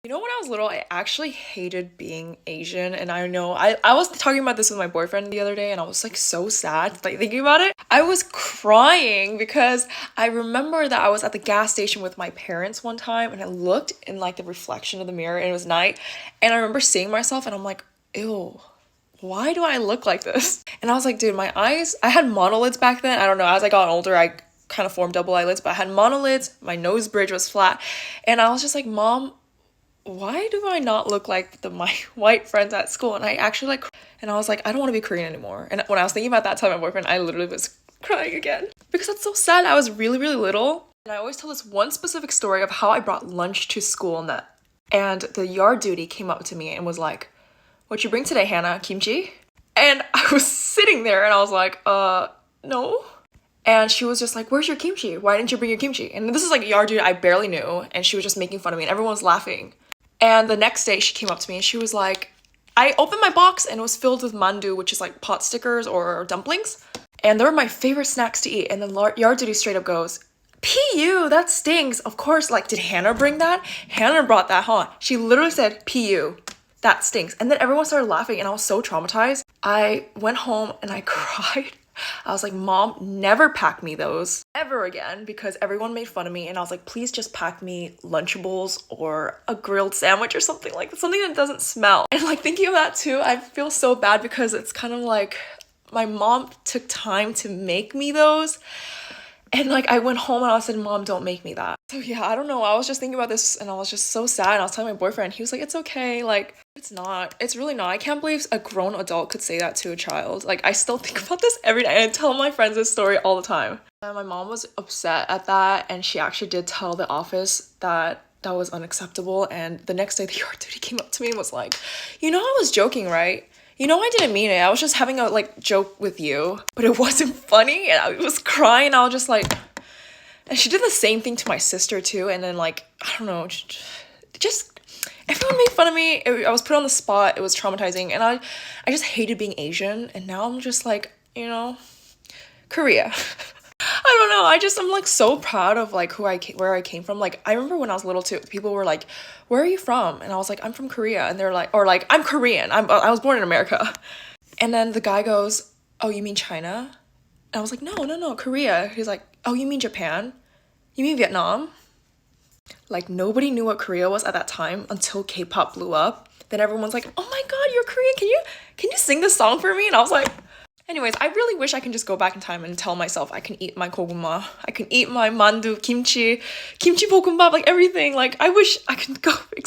You know, when I was little, I actually hated being Asian. And I know I was talking about this with my boyfriend the other day, and I was like so sad, like thinking about it. I was crying because I remember that I was at the gas station with my parents one time, and I looked in like the reflection of the mirror, and it was night. And I remember seeing myself, and I'm like, ew, why do I look like this? And I was like, dude, my eyes, I had monolids back then. I don't know, as I got older, I kind of formed double eyelids, but I had monolids, my nose bridge was flat. And I was just like, Mom, why do I not look like my white friends at school? And I actually like, and I was like, I don't want to be Korean anymore. And when I was thinking about that time, my boyfriend, I literally was crying again because that's so sad. I was really, really little. And I always tell this one specific story of how I brought lunch to school and the yard duty came up to me and was like, what you bring today, Hannah? Kimchi? And I was sitting there and I was like, no. And she was just like, where's your kimchi? Why didn't you bring your kimchi? And this is like a yard dude I barely knew. And she was just making fun of me and everyone was laughing. And the next day she came up to me and she was like, I opened my box and it was filled with mandu, which is like pot stickers or dumplings. And they were my favorite snacks to eat. And the yard duty straight up goes, PU, that stinks. Of course, like, did Hannah bring that? Hannah brought that, huh? She literally said, PU, that stinks. And then everyone started laughing and I was so traumatized. I went home and I cried. I was like, Mom, never pack me those ever again because everyone made fun of me. And I was like, please just pack me Lunchables or a grilled sandwich or something like that, something that doesn't smell. And like thinking of that too, I feel so bad because it's kind of like my mom took time to make me those. And like I went home and I said, Mom, don't make me that. So yeah, I don't know. I was just thinking about this and I was just so sad. And I was telling my boyfriend, he was like, it's okay. Like, it's not. It's really not. I can't believe a grown adult could say that to a child. Like, I still think about this every day. I tell my friends this story all the time. And my mom was upset at that. And she actually did tell the office that that was unacceptable. And the next day, the yard duty came up to me and was like, you know, I was joking, right? You know, I didn't mean it. I was just having a like joke with you, but it wasn't funny. And I was crying. I was just like, and she did the same thing to my sister too. And then like, I don't know, just everyone made fun of me. I was put on the spot. It was traumatizing. And I just hated being Asian. And now I'm just like, you know, Korea. I don't know. I'm like so proud of like where I came from. Like I remember when I was little too, people were like, "Where are you from?" And I was like, "I'm from Korea." And they're like, or like, "I'm Korean. I was born in America." And then the guy goes, "Oh, you mean China?" And I was like, "No, Korea." He's like, "Oh, you mean Japan? You mean Vietnam?" Like nobody knew what Korea was at that time until K-pop blew up. Then everyone's like, "Oh my God, you're Korean. Can you sing this song for me?" And I was like. Anyways, I really wish I can just go back in time and tell myself I can eat my koguma, I can eat my mandu, kimchi bokkeumbap, like everything. Like I wish I could go